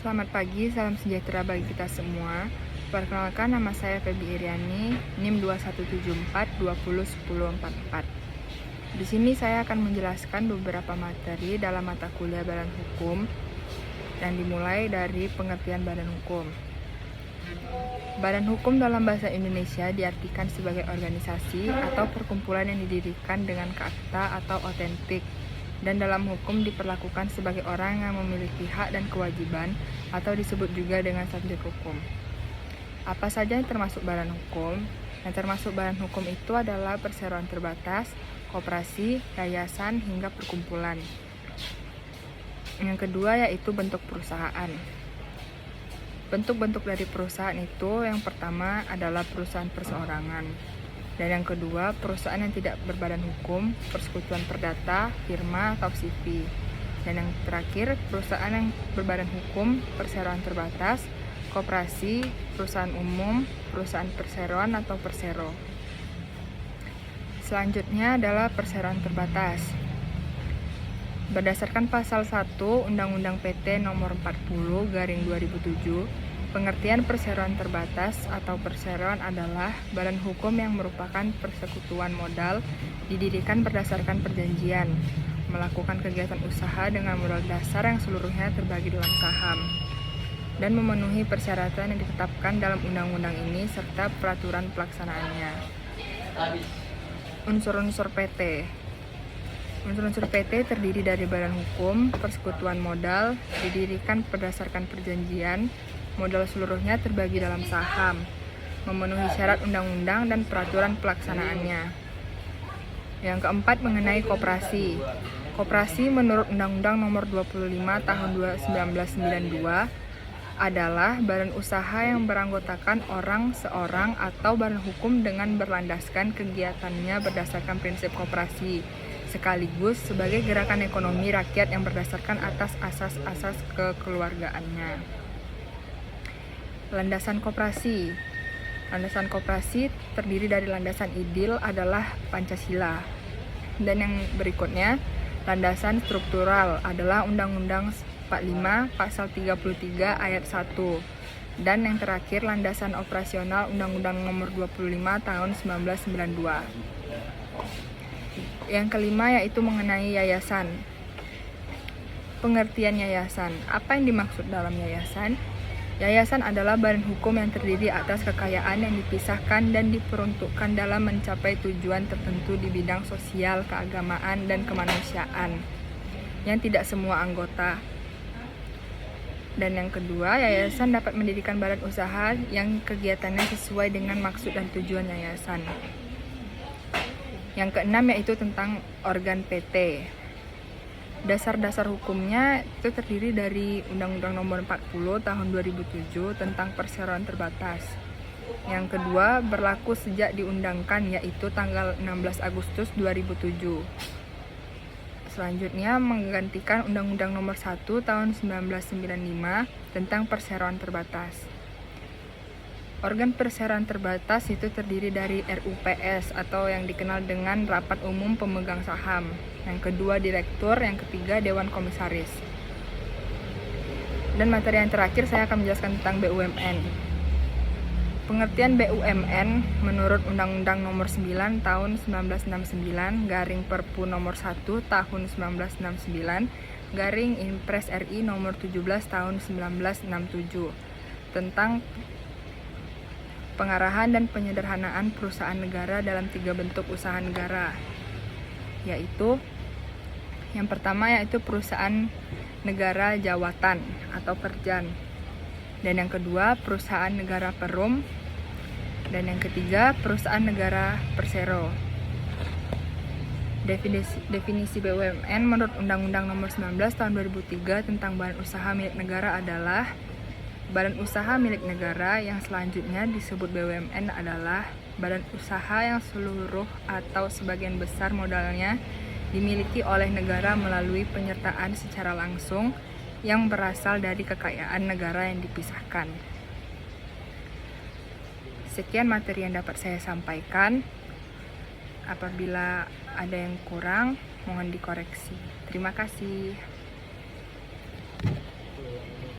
Selamat pagi, salam sejahtera bagi kita semua. Perkenalkan, nama saya Febi Iriani, NIM 2174201044. Di sini saya akan menjelaskan beberapa materi dalam mata kuliah Badan Hukum yang dimulai dari pengertian Badan Hukum. Badan Hukum dalam bahasa Indonesia diartikan sebagai organisasi atau perkumpulan yang didirikan dengan akta atau otentik, dan dalam hukum diperlakukan sebagai orang yang memiliki hak dan kewajiban atau disebut juga dengan subjek hukum. Apa saja yang termasuk badan hukum? Yang termasuk badan hukum itu adalah perseroan terbatas, koperasi, yayasan, hingga perkumpulan. Yang kedua yaitu bentuk perusahaan. Bentuk-bentuk dari perusahaan itu yang pertama adalah perusahaan perseorangan. Dan yang kedua, perusahaan yang tidak berbadan hukum, persekutuan perdata, firma, atau CV. Dan yang terakhir, perusahaan yang berbadan hukum, perseroan terbatas, koperasi, perusahaan umum, perusahaan perseroan atau persero. Selanjutnya adalah perseroan terbatas. Berdasarkan pasal 1 Undang-Undang PT Nomor 40/2007, pengertian perseroan terbatas atau perseroan adalah badan hukum yang merupakan persekutuan modal didirikan berdasarkan perjanjian, melakukan kegiatan usaha dengan modal dasar yang seluruhnya terbagi dalam saham, dan memenuhi persyaratan yang ditetapkan dalam undang-undang ini serta peraturan pelaksanaannya. Unsur-unsur PT. Unsur-unsur PT terdiri dari badan hukum, persekutuan modal, didirikan berdasarkan perjanjian, modal seluruhnya terbagi dalam saham, memenuhi syarat undang-undang dan peraturan pelaksanaannya. Yang keempat mengenai koperasi. Koperasi menurut Undang-Undang Nomor 25 Tahun 1992 adalah badan usaha yang beranggotakan orang seorang atau badan hukum dengan berlandaskan kegiatannya berdasarkan prinsip koperasi, sekaligus sebagai gerakan ekonomi rakyat yang berdasarkan atas asas-asas kekeluargaannya. Landasan koperasi. Landasan koperasi terdiri dari landasan idil adalah Pancasila. Dan yang berikutnya, landasan struktural adalah Undang-Undang 45 Pasal 33 Ayat 1. Dan yang terakhir, landasan operasional Undang-Undang Nomor 25 Tahun 1992. Yang kelima yaitu mengenai yayasan. Pengertian yayasan. Apa yang dimaksud dalam yayasan? Yayasan adalah badan hukum yang terdiri atas kekayaan yang dipisahkan dan diperuntukkan dalam mencapai tujuan tertentu di bidang sosial, keagamaan, dan kemanusiaan, yang tidak semua anggota. Dan yang kedua, yayasan dapat mendirikan badan usaha yang kegiatannya sesuai dengan maksud dan tujuan yayasan. Yang keenam yaitu tentang organ PT. Dasar-dasar hukumnya itu terdiri dari Undang-Undang Nomor 40 Tahun 2007 tentang perseroan terbatas. Yang kedua, berlaku sejak diundangkan yaitu tanggal 16 Agustus 2007. Selanjutnya menggantikan Undang-Undang Nomor 1 Tahun 1995 tentang perseroan terbatas. Organ perseroan terbatas itu terdiri dari RUPS atau yang dikenal dengan Rapat Umum Pemegang Saham. Yang kedua direktur, yang ketiga dewan komisaris. Dan materi yang terakhir saya akan menjelaskan tentang BUMN. Pengertian BUMN menurut Undang-Undang Nomor 9 Tahun 1969 garing Perpu Nomor 1 Tahun 1969 garing Impres RI Nomor 17 Tahun 1967 tentang pengarahan dan penyederhanaan perusahaan negara dalam 3 bentuk usaha negara, yaitu yang pertama yaitu perusahaan negara jawatan atau perjan, dan yang kedua perusahaan negara perum, dan yang ketiga perusahaan negara persero. Definisi BUMN menurut Undang-Undang Nomor 19 Tahun 2003 tentang badan usaha milik negara adalah badan usaha milik negara. Yang selanjutnya disebut BUMN adalah badan usaha yang seluruh atau sebagian besar modalnya dimiliki oleh negara melalui penyertaan secara langsung yang berasal dari kekayaan negara yang dipisahkan. Sekian materi yang dapat saya sampaikan. Apabila ada yang kurang, mohon dikoreksi. Terima kasih.